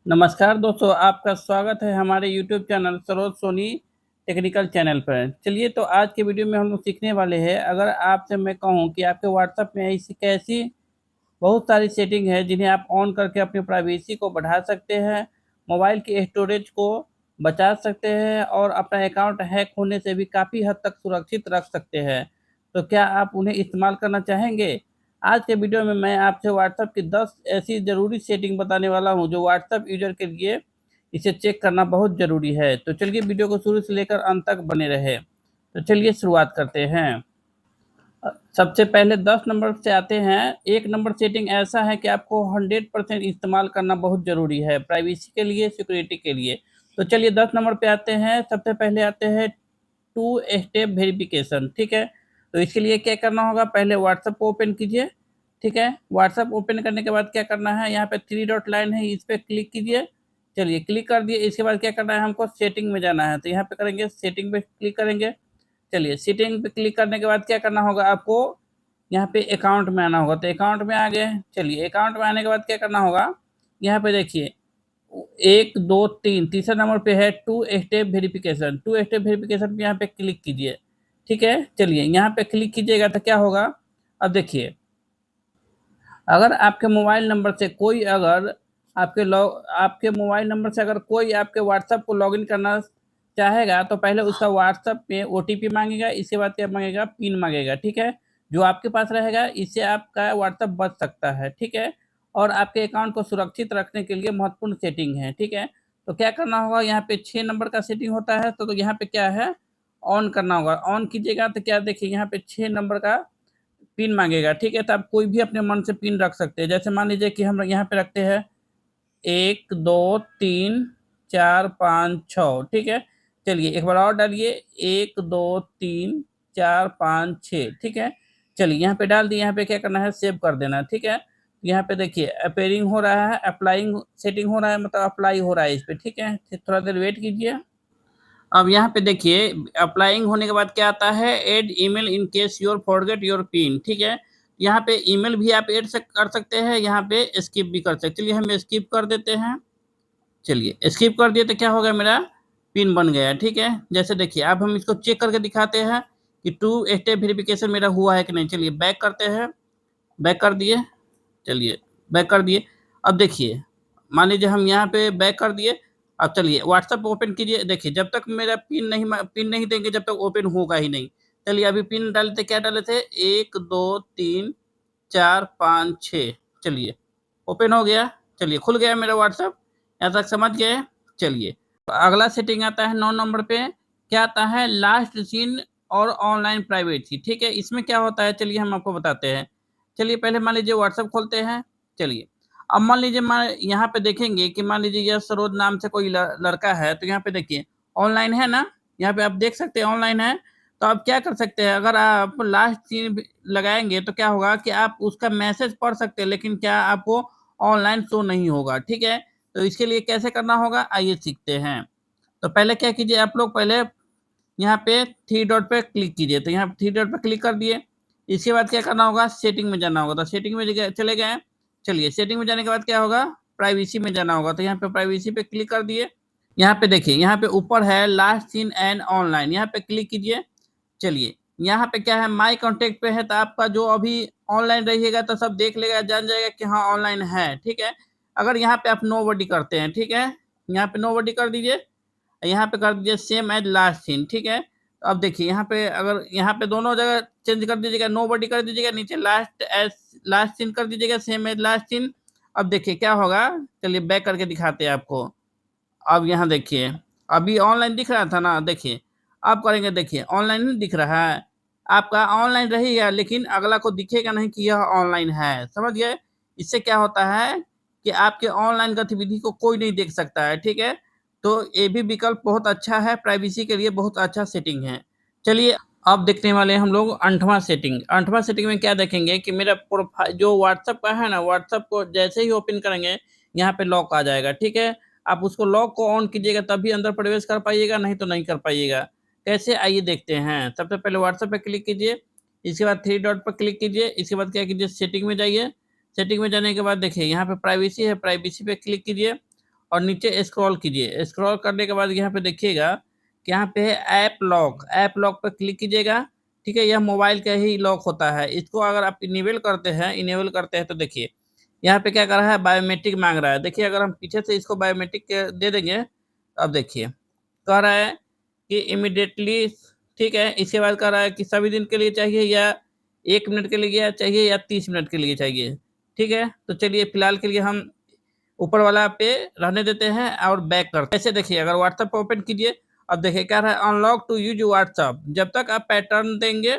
नमस्कार दोस्तों, आपका स्वागत है हमारे YouTube channel Saroj Soni technical channel पर। चलिए तो आज के वीडियो में हम लोग सीखने वाले हैं, अगर आपसे मैं कहूँ कि आपके व्हाट्सएप में ऐसी कैसी बहुत सारी सेटिंग है जिन्हें आप ऑन करके अपनी प्राइवेसी को बढ़ा सकते हैं, मोबाइल की स्टोरेज को बचा सकते हैं और अपना अकाउंट हैक होने से भी काफ़ी हद तक सुरक्षित रख सकते हैं। तो क्या आप उन्हें इस्तेमाल करना चाहेंगे? आज के वीडियो में मैं आपसे व्हाट्सएप की 10 ऐसी ज़रूरी सेटिंग बताने वाला हूं जो व्हाट्सएप यूज़र के लिए इसे चेक करना बहुत ज़रूरी है। तो चलिए वीडियो को शुरू से लेकर अंत तक बने रहे। तो चलिए शुरुआत करते हैं। सबसे पहले 10 नंबर से आते हैं। 1 नंबर सेटिंग ऐसा है कि आपको 100% इस्तेमाल करना बहुत ज़रूरी है, प्राइवेसी के लिए, सिक्योरिटी के लिए। तो चलिए 10 नंबर पे आते हैं। सबसे पहले आते हैं 2 स्टेप वेरिफिकेशन, ठीक है? तो इसके लिए क्या करना होगा, पहले व्हाट्सएप को ओपन कीजिए, ठीक है? व्हाट्सएप ओपन करने के बाद क्या करना है, यहाँ पे 3 डॉट लाइन है, इस पे क्लिक कीजिए। चलिए क्लिक कर दिए, इसके बाद क्या करना है, हमको सेटिंग में जाना है, तो यहाँ पे करेंगे, सेटिंग पे क्लिक करेंगे। चलिए सेटिंग पे क्लिक करने के बाद क्या करना होगा आपको, यहाँ पे अकाउंट में आना होगा। तो अकाउंट में आ गए। चलिए अकाउंट में आने के बाद क्या करना होगा, यहाँ पे देखिए 1 2 3 तीसरा नंबर पे है two step verification. Two step verification पे यहाँ पे क्लिक कीजिए, ठीक है? चलिए यहाँ पे क्लिक कीजिएगा तो क्या होगा, अब देखिए, अगर आपके मोबाइल नंबर से कोई अगर आपके मोबाइल नंबर से अगर कोई आपके व्हाट्सएप को लॉगिन करना चाहेगा तो पहले उसका व्हाट्सएप में ओटीपी मांगेगा, इसके बाद क्या मांगेगा, पिन मांगेगा, ठीक है? जो आपके पास रहेगा इससे आपका व्हाट्सएप बच सकता है, ठीक है? और आपके अकाउंट को सुरक्षित रखने के लिए महत्वपूर्ण सेटिंग है, ठीक है? तो क्या करना होगा, यहाँ पे 6 नंबर का सेटिंग होता है, तो यहाँ पे क्या है, ऑन करना होगा। ऑन कीजिएगा तो क्या देखिए, यहाँ पे 6 नंबर का पिन माँगेगा, ठीक है? तो आप कोई भी अपने मन से पिन रख सकते हैं। जैसे मान लीजिए कि हम यहाँ पे रखते हैं 1 2 3 4 5 6, ठीक है? चलिए एक बार और डालिए, 1 2 3 4 5 6, ठीक है? चलिए यहाँ पे डाल दिए, यहाँ पे क्या करना है, सेव कर देना है, ठीक है? यहाँ पे देखिए अपेयरिंग हो रहा है, अप्लाइंग सेटिंग हो रहा है, मतलब अप्लाई हो रहा है इस पे, ठीक है? थोड़ा देर वेट कीजिए। अब यहाँ पे देखिए अप्लाइंग होने के बाद क्या आता है, add email in case your forget your pin, ठीक है? यहाँ पे ईमेल भी आप ऐड कर सकते हैं, यहाँ पे स्किप भी कर सकते हैं। चलिए हम स्किप कर देते हैं। चलिए स्किप कर दिए तो क्या होगा, मेरा पिन बन गया, ठीक है? जैसे देखिए अब हम इसको चेक करके दिखाते हैं कि टू स्टेप वेरिफिकेशन मेरा हुआ है कि नहीं। चलिए बैक करते हैं, बैक कर दिए। चलिए बैक कर दिए। अब देखिए, मान लीजिए हम यहाँ पे बैक कर दिए। अब चलिए व्हाट्सएप ओपन कीजिए। देखिए जब तक मेरा पिन नहीं देंगे जब तक ओपन होगा ही नहीं। चलिए अभी पिन डाले थे, क्या डाले थे, 1 2 3 4 5 6। चलिए ओपन हो गया। चलिए खुल गया मेरा व्हाट्सएप। यहाँ तक समझ गए? चलिए अगला सेटिंग आता है 9 नंबर पे। क्या आता है, लास्ट सीन और ऑनलाइन प्राइवेसी, ठीक है? इसमें क्या होता है, चलिए हम आपको बताते हैं। चलिए पहले मान लीजिए व्हाट्सएप खोलते हैं। चलिए अब मान लीजिए यहाँ पे देखेंगे कि मान लीजिए यह सरोज नाम से कोई लड़का है, तो यहाँ पे देखिए ऑनलाइन है ना, यहाँ पे आप देख सकते हैं ऑनलाइन है। तो आप क्या कर सकते हैं, अगर आप लास्ट सीन लगाएंगे तो क्या होगा कि आप उसका मैसेज पढ़ सकते हैं, लेकिन क्या आपको ऑनलाइन शो नहीं होगा, ठीक है? तो इसके लिए कैसे करना होगा, आइए सीखते हैं। तो पहले क्या कीजिए, आप लोग पहले यहाँ पे थ्री डॉट पे क्लिक कीजिए। तो यहाँ थ्री डॉट पे क्लिक कर दिए। इसके बाद क्या करना होगा, सेटिंग में जाना होगा। तो सेटिंग में चले गए। चलिए सेटिंग में जाने के बाद क्या होगा, प्राइवेसी में जाना होगा। तो यहाँ पे प्राइवेसी पे क्लिक कर दिए। यहाँ पे देखिए, यहाँ पे ऊपर है लास्ट सीन एंड ऑनलाइन, यहाँ पे क्लिक कीजिए। चलिए यहाँ पे क्या है, माई कॉन्टेक्ट पे है, तो आपका जो अभी ऑनलाइन रहिएगा तो सब देख लेगा, जान जाएगा कि हाँ ऑनलाइन है, ठीक है? अगर यहाँ पे आप नो बडी करते हैं, ठीक है, यहाँ पे नो बडी कर दीजिए। यहाँ पे कर दीजिए सेम एज लास्ट सीन, ठीक है? तो अब देखिए यहाँ पे, अगर यहाँ पे दोनों जगह चेंज कर दीजिएगा, नो बडी कर दीजिएगा, नीचे लास्ट सीन कर दीजिएगा, सेम एज लास्ट सीन। अब देखिए क्या होगा, चलिए बैक करके दिखाते हैं आपको। अब यहाँ देखिए, अभी ऑनलाइन दिख रहा था ना, देखिए अब करेंगे, देखिए ऑनलाइन नहीं दिख रहा है, आपका ऑनलाइन रहेगा लेकिन अगला को दिखेगा नहीं कि यह ऑनलाइन है, समझ गए? इससे क्या होता है कि आपके ऑनलाइन गतिविधि को कोई नहीं देख सकता है, ठीक है? तो ये भी विकल्प बहुत अच्छा है, प्राइवेसी के लिए बहुत अच्छा सेटिंग है। चलिए अब देखने वाले हैं हम लोग 8वां सेटिंग। 8वां सेटिंग में क्या देखेंगे कि मेरा प्रोफाइल जो व्हाट्सएप का है ना, व्हाट्सएप को जैसे ही ओपन करेंगे यहाँ पे लॉक आ जाएगा, ठीक है? आप उसको लॉक को ऑन कीजिएगा तभी अंदर प्रवेश कर पाइएगा, नहीं तो नहीं कर पाइएगा। कैसे, आइए देखते हैं। सबसे पहले व्हाट्सएप पे क्लिक कीजिए, इसके बाद थ्री डॉट पर क्लिक कीजिए, इसके बाद क्या कीजिए, सेटिंग में जाइए। सेटिंग में जाने के बाद देखिए यहाँ पे प्राइवेसी है, प्राइवेसी पे क्लिक कीजिए और नीचे स्क्रॉल कीजिए। स्क्रॉल करने के बाद यहाँ पे देखिएगा कि यहाँ पे है ऐप लॉक पे क्लिक कीजिएगा। ठीक है, यह मोबाइल का ही लॉक होता है। इसको अगर आप इनेबल करते हैं तो देखिए यहाँ पे क्या कर रहा है, बायोमेट्रिक मांग रहा है। देखिए अगर हम पीछे से इसको बायोमेट्रिक दे देंगे तो अब देखिए कह रहा है कि इमीडिएटली, ठीक है। इसके बाद कह रहा है कि सभी दिन के लिए चाहिए या 1 मिनट के लिए चाहिए या 30 मिनट के लिए चाहिए। ठीक है, तो चलिए फिलहाल के लिए हम ऊपर वाला पे रहने देते हैं और बैक करते हैं। ऐसे देखिए अगर व्हाट्सएप ओपन कीजिए, अब देखिए क्या रहा है, अनलॉक टू यूज व्हाट्सएप। जब तक आप पैटर्न देंगे,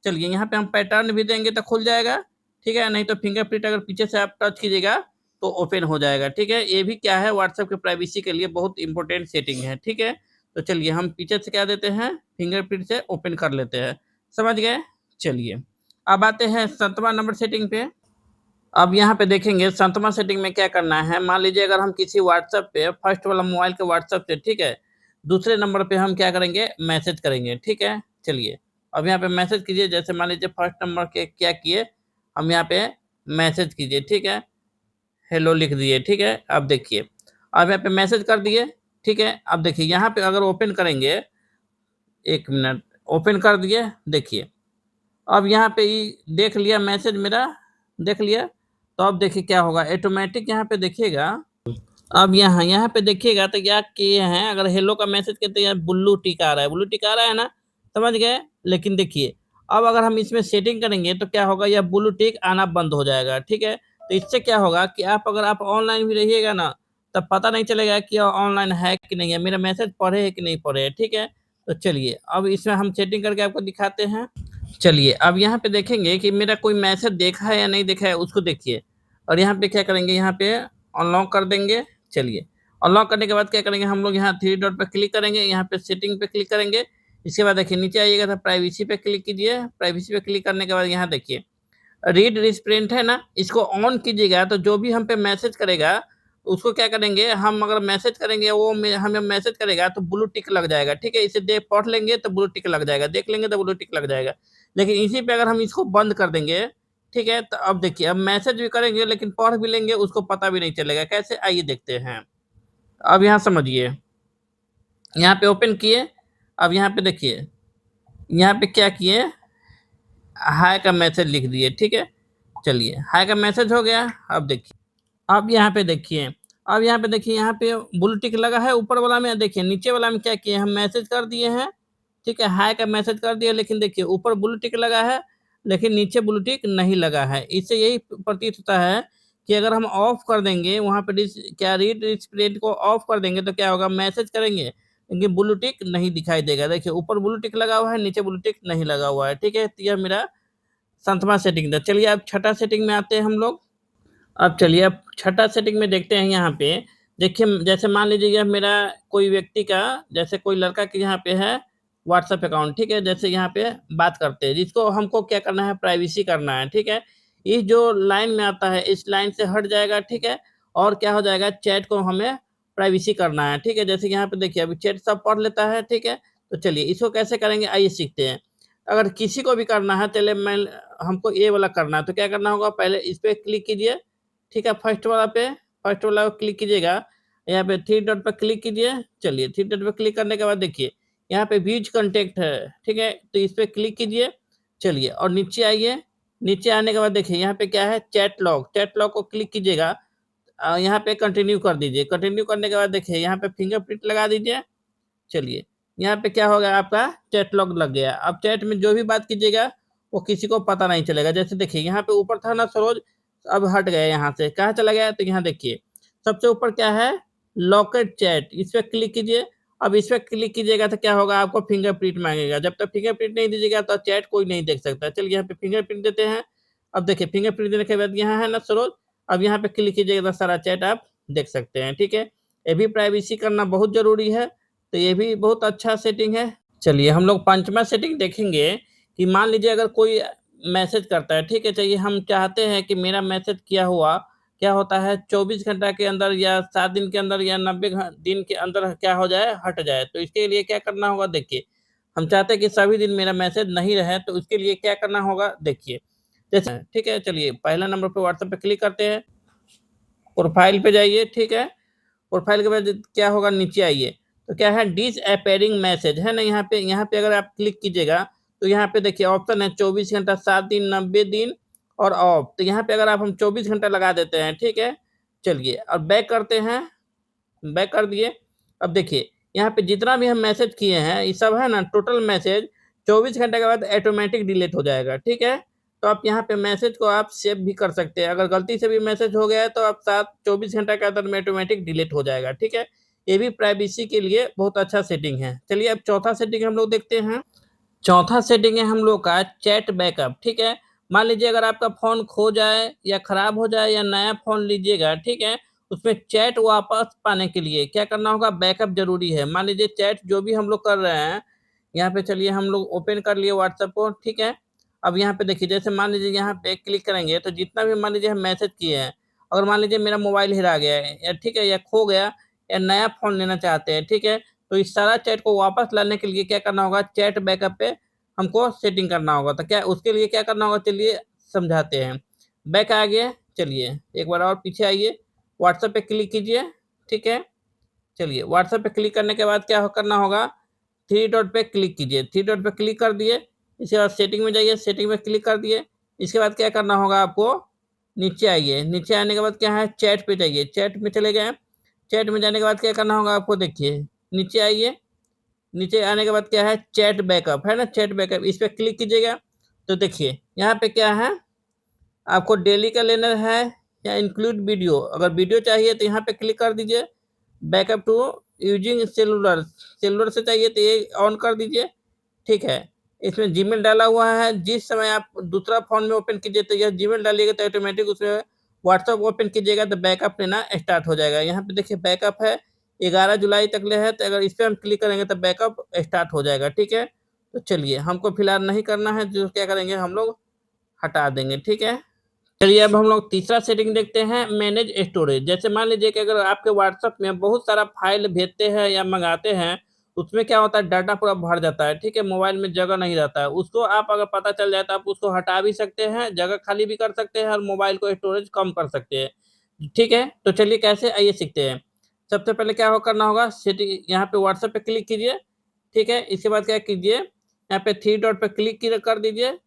चलिए यहाँ पे हम पैटर्न भी देंगे तो खुल जाएगा। ठीक है, नहीं तो फिंगरप्रिंट अगर पीछे से आप टच कीजिएगा तो ओपन हो जाएगा। ठीक है, ये भी क्या है, व्हाट्सएप के प्राइवेसी के लिए बहुत इंपॉर्टेंट सेटिंग है। ठीक है, तो चलिए हम पीछे से क्या देते हैं, फिंगरप्रिंट से ओपन कर लेते हैं। समझ गए? चलिए अब आते हैं 7वां नंबर सेटिंग पे। अब यहाँ पे देखेंगे 7वां सेटिंग में क्या करना है। मान लीजिए अगर हम किसी व्हाट्सएप पे, फर्स्ट वाला मोबाइल के व्हाट्सएप से, ठीक है, दूसरे नंबर पे हम क्या करेंगे, मैसेज करेंगे। ठीक है, चलिए अब यहाँ पे मैसेज कीजिए। जैसे मान लीजिए फर्स्ट नंबर के क्या किए, हम यहाँ पे मैसेज कीजिए। ठीक है, हेलो लिख दिए। ठीक है, अब देखिए अब यहाँ पे मैसेज कर दिए। ठीक है, अब देखिए यहाँ पे अगर ओपन करेंगे, 1 मिनट, ओपन कर दिए। देखिए अब यहाँ पे देख लिया मैसेज मेरा, देख लिया। तो अब देखिए क्या होगा, ऑटोमेटिक यहाँ पे देखिएगा। अब यहाँ पे देखिएगा तो क्या किए हैं, अगर हेलो का मैसेज करते हैं ब्लू टिक आ रहा है, ब्लू टिक आ रहा है ना, समझ गए। लेकिन देखिए अब अगर हम इसमें सेटिंग करेंगे तो क्या होगा, यह ब्लू टिक आना बंद हो जाएगा। ठीक है, तो इससे क्या होगा कि अगर आप ऑनलाइन भी रहिएगा ना, तब पता नहीं चलेगा कि ऑनलाइन है कि नहीं है, मेरा मैसेज पढ़े है कि नहीं पढ़े है। ठीक है, तो चलिए अब इसमें हम सेटिंग करके आपको दिखाते हैं। चलिए अब यहाँ पे देखेंगे कि मेरा कोई मैसेज देखा है या नहीं देखा है, उसको देखिए। और यहाँ पे क्या करेंगे, यहाँ पे अनलॉक कर देंगे। चलिए अनलॉक करने के बाद क्या करेंगे, हम लोग यहाँ 3 डॉट पे क्लिक करेंगे, यहाँ पे सेटिंग पे क्लिक करेंगे। इसके बाद देखिए नीचे आइएगा तो प्राइवेसी पे क्लिक कीजिए। प्राइवेसी पे क्लिक करने के बाद यहाँ देखिए रीड रिस्प्रिंट है ना, इसको ऑन कीजिएगा। तो जो भी हम पे मैसेज करेगा उसको क्या करेंगे, हम अगर मैसेज करेंगे वो हमें मैसेज करेगा तो ब्लू टिक लग जाएगा। ठीक है, इसे देख पढ़ लेंगे तो ब्लू टिक लग जाएगा, देख लेंगे तो ब्लू टिक लग जाएगा। लेकिन इसी पे अगर हम इसको बंद कर देंगे, ठीक है, तो अब देखिए अब मैसेज भी करेंगे लेकिन पढ़ भी लेंगे, उसको पता भी नहीं चलेगा। कैसे, आइए देखते हैं। अब यहाँ समझिए, यहाँ पे ओपन किए। अब यहाँ पे देखिए, यहाँ पे क्या किए, हाय का मैसेज लिख दिए। ठीक है, चलिए हाय का मैसेज हो गया। अब देखिए, अब यहाँ पे देखिए, अब यहाँ पे देखिए, यहाँ पे ब्लू टिक लगा है ऊपर वाला में। देखिए नीचे वाला में क्या किए, हम मैसेज कर दिए हैं। ठीक है, हाय का मैसेज कर दिया, लेकिन देखिए ऊपर ब्लू टिक लगा है लेकिन नीचे ब्लू टिक नहीं लगा है। इससे यही प्रतीत होता है कि अगर हम ऑफ कर देंगे वहाँ पे क्या रीड रिस्प्लेंट को ऑफ कर देंगे तो क्या होगा, मैसेज करेंगे लेकिन ब्लू टिक नहीं दिखाई देगा। देखिए ऊपर ब्लू टिक लगा हुआ है, नीचे ब्लू टिक नहीं लगा हुआ है। ठीक है, तो यह मेरा 7वां सेटिंग था। चलिए अब 6ठा सेटिंग में आते हैं हम लोग। अब चलिए अब 6ठा सेटिंग में देखते हैं। यहाँ पे देखिए, जैसे मान लीजिए यह मेरा कोई व्यक्ति का, जैसे कोई लड़का के यहाँ पे है व्हाट्सएप अकाउंट। ठीक है, जैसे यहाँ पे बात करते हैं, जिसको हमको क्या करना है, प्राइवेसी करना है। ठीक है, ये जो लाइन में आता है इस लाइन से हट जाएगा। ठीक है, और क्या हो जाएगा, चैट को हमें प्राइवेसी करना है। ठीक है, जैसे यहाँ पे देखिए अभी चैट सब पढ़ लेता है। ठीक है, तो चलिए इसको कैसे करेंगे, आइए सीखते हैं। अगर किसी को भी करना है, चलिए मैं हमको ये वाला करना है, तो क्या करना होगा, पहले इस पे क्लिक कीजिए। ठीक है, फर्स्ट वाला पे, फर्स्ट वाला पे क्लिक कीजिएगा। यहाँ पे 3 डॉट पे क्लिक कीजिए। चलिए 3 डॉट पे क्लिक करने के बाद देखिए यहाँ पे व्यूज कॉन्टैक्ट है। ठीक है, तो इस पे क्लिक कीजिए। चलिए और नीचे आइए। नीचे आने के बाद देखिए यहाँ पे क्या है, चैट लॉग। चैट लॉग को क्लिक कीजिएगा। यहाँ पे कंटिन्यू कर दीजिए। कंटिन्यू करने के बाद देखिए यहाँ पे फिंगरप्रिंट लगा दीजिए। चलिए यहाँ पे क्या होगा, आपका चैट लॉग लग गया। अब चैट में जो भी बात कीजिएगा वो किसी को पता नहीं चलेगा। जैसे देखिए यहाँ पे ऊपर था ना सरोज, अब हट गया, यहाँ से कहाँ चला गया, तो यहाँ देखिए सबसे ऊपर क्या है, लॉकेट चैट, इस पर क्लिक कीजिए। अब इस पर क्लिक कीजिएगा तो क्या होगा, आपको फिंगरप्रिंट मांगेगा। जब तक फिंगरप्रिंट नहीं दीजिएगा तो चैट कोई नहीं देख सकता। चलिए यहाँ पे फिंगरप्रिंट देते हैं। अब देखिए फिंगरप्रिंट देने के बाद यहाँ है ना सरोज, अब यहाँ पे क्लिक कीजिएगा तो सारा चैट आप देख सकते हैं। ठीक है, ये भी प्राइवेसी करना बहुत जरूरी है, तो ये भी बहुत अच्छा सेटिंग है। चलिए हम लोग 5वां सेटिंग देखेंगे कि मान लीजिए अगर कोई मैसेज करता है। ठीक है, चाहिए हम चाहते हैं कि मेरा मैसेज किया हुआ क्या होता है 24 घंटा के अंदर या 7 दिन के अंदर या 90 दिन के अंदर क्या हो जाए, हट जाए। तो इसके लिए क्या करना होगा, देखिए हम चाहते हैं कि सभी दिन मेरा मैसेज नहीं रहे, तो उसके लिए क्या करना होगा, देखिए जैसे, ठीक है, चलिए पहला नंबर पे व्हाट्सएप पे क्लिक करते हैं, प्रोफाइल पे जाइए। ठीक है, प्रोफाइल के बाद क्या होगा, नीचे आइए तो क्या है, डिसअपेयरिंग मैसेज है ना, यहाँ पे अगर आप क्लिक कीजिएगा तो यहाँ पे देखिए ऑप्शन है 24 घंटा, 7 दिन, 90 दिन और ऑफ। तो यहाँ पे अगर आप हम 24 घंटा लगा देते हैं, ठीक है। चलिए अब बैक करते हैं, बैक कर दिए। अब देखिए यहाँ पे जितना भी हम मैसेज किए हैं ये सब है ना, टोटल मैसेज 24 घंटे के बाद ऑटोमेटिक डिलीट हो जाएगा, ठीक है। तो आप यहाँ पे मैसेज को आप सेव भी कर सकते हैं, अगर गलती से भी मैसेज हो गया है तो आप 24 घंटा के अंदर में ऑटोमेटिक डिलीट हो जाएगा, ठीक है। ये भी प्राइवेसी के लिए बहुत अच्छा सेटिंग है। चलिए अब चौथा सेटिंग हम लोग देखते हैं। चौथा सेटिंग है हम लोग का चैट बैकअप, ठीक है। मान लीजिए अगर आपका फ़ोन खो जाए या ख़राब हो जाए या नया फ़ोन लीजिएगा, ठीक है, उसमें चैट वापस पाने के लिए क्या करना होगा, बैकअप ज़रूरी है। मान लीजिए चैट जो भी हम लोग कर रहे हैं, यहाँ पे चलिए हम लोग ओपन कर लिए व्हाट्सएप को, ठीक है। अब यहाँ पे देखिए जैसे मान लीजिए यहाँ पे क्लिक करेंगे तो जितना भी मान लीजिए हम मैसेज किए हैं, अगर मान लीजिए मेरा मोबाइल हेरा गया है या ठीक है या खो गया या नया फ़ोन लेना चाहते हैं, ठीक है, तो इस सारा चैट को वापस लाने के लिए क्या करना होगा, चैट बैकअप पे हमको सेटिंग करना होगा। तो क्या उसके लिए क्या करना होगा, चलिए समझाते हैं। बैक आ गए, चलिए एक बार और पीछे आइए, व्हाट्सएप पे क्लिक कीजिए, ठीक है। चलिए व्हाट्सएप पे क्लिक करने के बाद क्या करना होगा, थ्री डॉट पे क्लिक कीजिए, थ्री डॉट पे क्लिक कर दिए, इसके बाद सेटिंग में जाइए, सेटिंग में क्लिक कर दिए। इसके बाद क्या करना होगा आपको, नीचे आइए, नीचे आने के बाद क्या है, चैट पे जाइए, चैट में चले गए। चैट में जाने के बाद क्या करना होगा आपको, देखिए नीचे आइए, नीचे आने के बाद क्या है, चैट बैकअप है ना, चैट बैकअप इस पे क्लिक कीजिएगा। तो देखिए यहाँ पे क्या है, आपको डेली का लेना है या इंक्लूड वीडियो, अगर वीडियो चाहिए तो यहाँ पे क्लिक कर दीजिए। Backup to using cellular, cellular से चाहिए तो ये ऑन कर दीजिए, ठीक है। इसमें जीमेल डाला हुआ है, जिस समय आप दूसरा फ़ोन में ओपन कीजिए तो यह जीमेल डालिएगा तो ऑटोमेटिक उसमें व्हाट्सएप ओपन कीजिएगा तो बैकअप लेना स्टार्ट हो जाएगा। यहाँ पे देखिए बैकअप है 11 जुलाई तक ले है, तो अगर इस पे हम क्लिक करेंगे तो बैकअप स्टार्ट हो जाएगा, ठीक है। तो चलिए हमको फिलहाल नहीं करना है, जो क्या करेंगे हम लोग हटा देंगे, ठीक है। चलिए अब हम लोग तीसरा सेटिंग देखते हैं, मैनेज स्टोरेज। जैसे मान लीजिए कि अगर आपके व्हाट्सएप में बहुत सारा फाइल भेजते हैं या मंगाते हैं, उसमें क्या होता है डाटा पूरा भर जाता है, ठीक है, मोबाइल में जगह नहीं रहता है। उसको आप अगर पता चल जाए तो आप उसको हटा भी सकते हैं, जगह खाली भी कर सकते हैं और मोबाइल को स्टोरेज कम कर सकते हैं, ठीक है। तो चलिए कैसे, आइए सीखते हैं। सबसे पहले क्या हो करना होगा, सेटिंग यहाँ पे व्हाट्सएप पे क्लिक कीजिए, ठीक है। इसके बाद क्या कीजिए, यहाँ पे थ्री डॉट पे क्लिक कर दीजिए।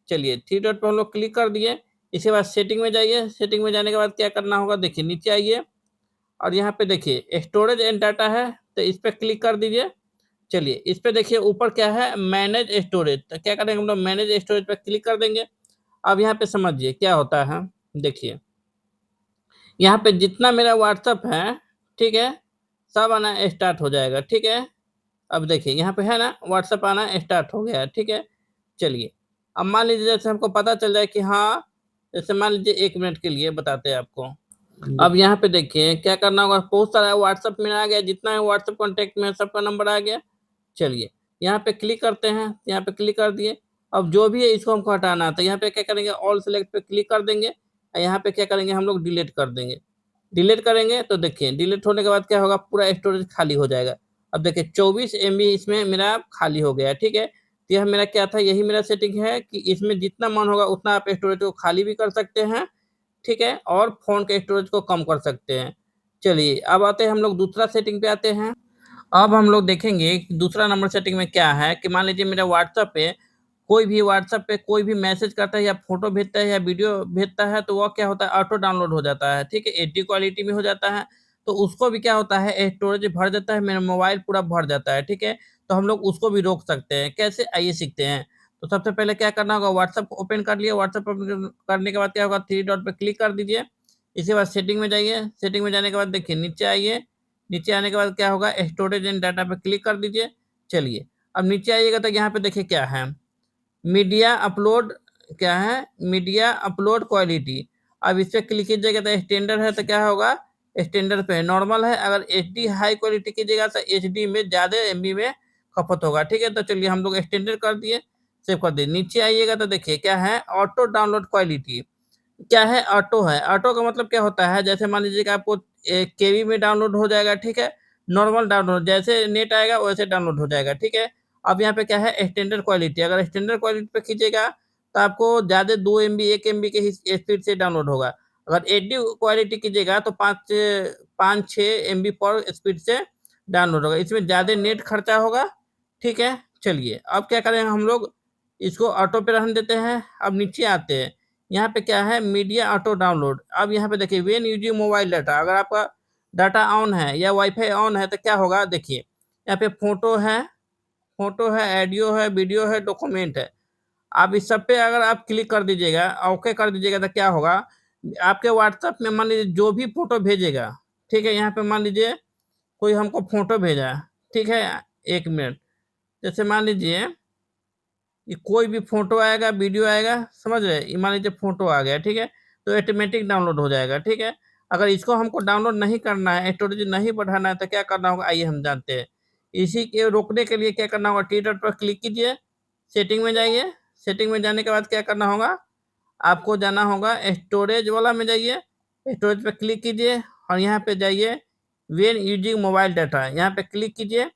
चलिए थ्री डॉट पे हम लोग क्लिक कर दिए। इसके बाद सेटिंग में जाइए, सेटिंग में जाने के बाद क्या करना होगा, देखिए नीचे आइए और यहाँ पे देखिए स्टोरेज एंड डाटा है, तो इस पे क्लिक कर दीजिए। चलिए इस पे देखिए ऊपर क्या है, मैनेज स्टोरेज, तो क्या करेंगे हम लोग मैनेज स्टोरेज पे क्लिक कर देंगे। अब यहाँ पे समझिए क्या होता है, देखिए यहाँ पे जितना मेरा व्हाट्सअप है, ठीक है, सब आना स्टार्ट हो जाएगा, ठीक है। अब देखिए यहाँ पे है ना व्हाट्सएप आना स्टार्ट हो गया है, ठीक है। चलिए अब मान लीजिए जैसे हमको पता चल जाए कि हाँ, जैसे मान लीजिए 1 मिनट के लिए बताते हैं आपको। अब यहाँ पे देखिए क्या करना होगा, बहुत सारा व्हाट्सएप में आ गया, जितना है व्हाट्सएप कॉन्टैक्ट में सबका नंबर आ गया। चलिए यहाँ पे क्लिक करते हैं, यहाँ पे क्लिक कर दिए। अब जो भी है इसको हमको हटाना है तो यहाँ पे क्या करेंगे, ऑल सेलेक्ट पे क्लिक कर देंगे और यहाँ पे क्या करेंगे हम लोग डिलीट कर देंगे। डिलीट करेंगे तो देखिए डिलीट होने के बाद क्या होगा, पूरा स्टोरेज खाली हो जाएगा। अब देखिए 24 एमबी इसमें मेरा खाली हो गया, ठीक है। तो यह मेरा क्या था, यही मेरा सेटिंग है कि इसमें जितना मन होगा उतना आप स्टोरेज को खाली भी कर सकते हैं, ठीक है, और फ़ोन के स्टोरेज को कम कर सकते हैं। चलिए अब आते हैं हम लोग दूसरा सेटिंग पे आते हैं। अब हम लोग देखेंगे कि दूसरा नंबर सेटिंग में क्या है, कि मान लीजिए मेरा व्हाट्सएप पे कोई भी मैसेज करता है या फ़ोटो भेजता है या वीडियो भेजता है तो वह क्या होता है, ऑटो डाउनलोड हो जाता है, ठीक है, एचडी क्वालिटी में हो जाता है। तो उसको भी क्या होता है, स्टोरेज भर जाता है, मेरा मोबाइल पूरा भर जाता है, ठीक है। तो हम लोग उसको भी रोक सकते हैं, कैसे, आइए सीखते हैं। तो सबसे पहले क्या करना होगा, व्हाट्सएप को ओपन कर लिया, व्हाट्सएप ओपन करने के बाद क्या होगा, थ्री डॉट पे क्लिक कर दीजिए। इसके बाद सेटिंग में जाइए, सेटिंग में जाने के बाद देखिए नीचे आइए, नीचे आने के बाद क्या होगा, स्टोरेज एंड डाटा पे क्लिक कर दीजिए। चलिए अब नीचे आइएगा तो यहाँ पे देखिए क्या है, मीडिया अपलोड, क्या है, मीडिया अपलोड क्वालिटी। अब इस पे क्लिक कीजिएगा तो स्टैंडर्ड है तो क्या होगा, स्टैंडर्ड पे है। नॉर्मल है, अगर एचडी हाई क्वालिटी कीजिएगा तो एचडी में ज़्यादा एमबी में खपत होगा, ठीक है। तो चलिए हम लोग स्टैंडर्ड कर दिए, सेव कर दिए। नीचे आइएगा तो देखिए क्या है, ऑटो डाउनलोड क्वालिटी। क्या है, ऑटो है। ऑटो का मतलब क्या होता है, जैसे मान लीजिए कि आपको केबी में डाउनलोड हो जाएगा, ठीक है, नॉर्मल डाउनलोड जैसे नेट आएगा वैसे डाउनलोड हो जाएगा, ठीक है। अब यहाँ पे क्या है, स्टैंडर्ड क्वालिटी, अगर स्टैंडर्ड क्वालिटी पे खींचेगा तो आपको ज़्यादा 2 एमबी 1 एमबी के ही स्पीड से डाउनलोड होगा। अगर एचडी क्वालिटी कीजिएगा तो 5-6 MB पर स्पीड से डाउनलोड होगा, इसमें ज़्यादा नेट खर्चा होगा। ठीक है, चलिए अब क्या करें हम लोग, इसको ऑटो पे रहने देते हैं। अब नीचे आते हैं, यहाँ पे क्या है, मीडिया ऑटो डाउनलोड। अब यहाँ पे देखिए, व्हेन यूजिंग मोबाइल डाटा, अगर आपका डाटा ऑन है या वाईफाई ऑन है तो क्या होगा, देखिए यहाँ पे फोटो है, ऑडियो है, वीडियो है, डॉक्यूमेंट है। आप इस सब पे अगर आप क्लिक कर दीजिएगा, ओके कर दीजिएगा, तो क्या होगा, आपके व्हाट्सएप में मान लीजिए जो भी फोटो भेजेगा, ठीक है, यहाँ पे मान लीजिए कोई हमको फोटो भेजा, ठीक है, 1 मिनट, जैसे मान लीजिए ये कोई भी फोटो आएगा, वीडियो आएगा, समझ रहे, ये मान लीजिए फोटो आ गया, ठीक है, तो ऑटोमेटिक डाउनलोड हो जाएगा। ठीक है, अगर इसको हमको डाउनलोड नहीं करना है, स्टोरेज नहीं बढ़ाना है, तो क्या करना होगा, आइए हम जानते हैं। इसी के रोकने के लिए क्या करना होगा, थ्री डॉट पर क्लिक कीजिए, सेटिंग में जाइए। सेटिंग में जाने के बाद क्या करना होगा, आपको जाना होगा स्टोरेज वाला में जाइए, स्टोरेज पे क्लिक कीजिए और यहाँ पे जाइए व्हेन यूजिंग मोबाइल डाटा, यहाँ पे क्लिक कीजिए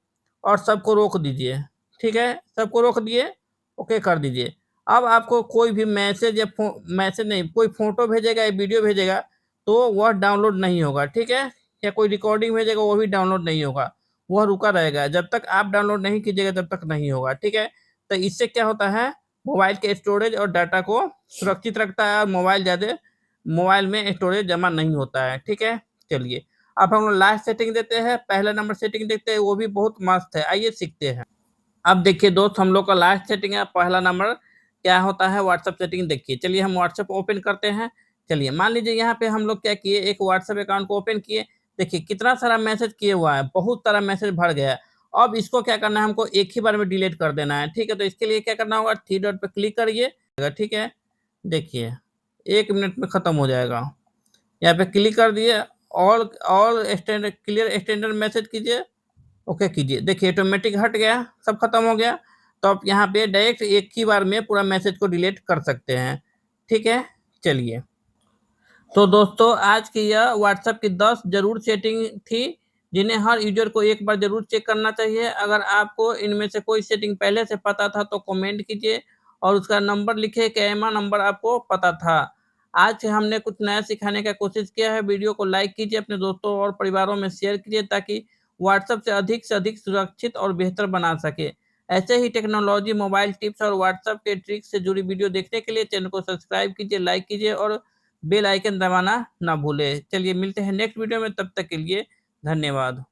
और सबको रोक दीजिए। ठीक है, सबको रोक दिए, ओके कर दीजिए। अब आपको कोई भी मैसेज या मैसेज नहीं, कोई फोटो भेजेगा या वीडियो भेजेगा तो वह डाउनलोड नहीं होगा। ठीक है, या कोई रिकॉर्डिंग भेजेगा वो भी डाउनलोड नहीं होगा, वह रुका रहेगा, जब तक आप डाउनलोड नहीं कीजिएगा तब तक नहीं होगा। ठीक है, तो इससे क्या होता है, मोबाइल के स्टोरेज और डाटा को सुरक्षित रखता है और मोबाइल में स्टोरेज जमा नहीं होता है। ठीक है, चलिए अब हम लोग लास्ट सेटिंग देते हैं, पहला नंबर सेटिंग देखते हैं, वो भी बहुत मस्त है, आइए सीखते हैं। अब देखिए दोस्त, हम लोग का लास्ट सेटिंग है, पहला नंबर क्या होता है, व्हाट्सएप सेटिंग देखिए। चलिए हम व्हाट्सएप ओपन करते हैं। चलिए मान लीजिए यहाँ पे हम लोग क्या किए, एक व्हाट्सएप अकाउंट को ओपन किए, देखिए कितना सारा मैसेज किए हुआ है, बहुत सारा मैसेज भर गया है। अब इसको क्या करना है, हमको एक ही बार में डिलीट कर देना है। ठीक है, तो इसके लिए क्या करना होगा, थ्री डॉट पे क्लिक करिए। ठीक है, देखिए 1 मिनट में खत्म हो जाएगा। यहाँ पे क्लिक कर दिए, all standard clear standard message कीजिए, ओके कीजिए, देखिए ऑटोमेटिक हट गया, सब खत्म हो गया। तो आप यहाँ पे डायरेक्ट एक ही बार में पूरा मैसेज को डिलीट कर सकते हैं। ठीक है, चलिए, तो दोस्तों आज की यह व्हाट्सएप की 10 जरूर सेटिंग थी, जिन्हें हर यूजर को एक बार जरूर चेक करना चाहिए। अगर आपको इनमें से कोई सेटिंग पहले से पता था तो कमेंट कीजिए और उसका नंबर लिखे, कैमा नंबर आपको पता था। आज से हमने कुछ नया सिखाने का कोशिश किया है। वीडियो को लाइक कीजिए, अपने दोस्तों और परिवारों में शेयर कीजिए ताकि व्हाट्सएप से अधिक सुरक्षित और बेहतर बना सके। ऐसे ही टेक्नोलॉजी, मोबाइल टिप्स और व्हाट्सएप के ट्रिक्स से जुड़ी वीडियो देखने के लिए चैनल को सब्सक्राइब कीजिए, लाइक कीजिए और बेल आइकन दबाना ना भूलें। चलिए मिलते हैं नेक्स्ट वीडियो में, तब तक के लिए धन्यवाद।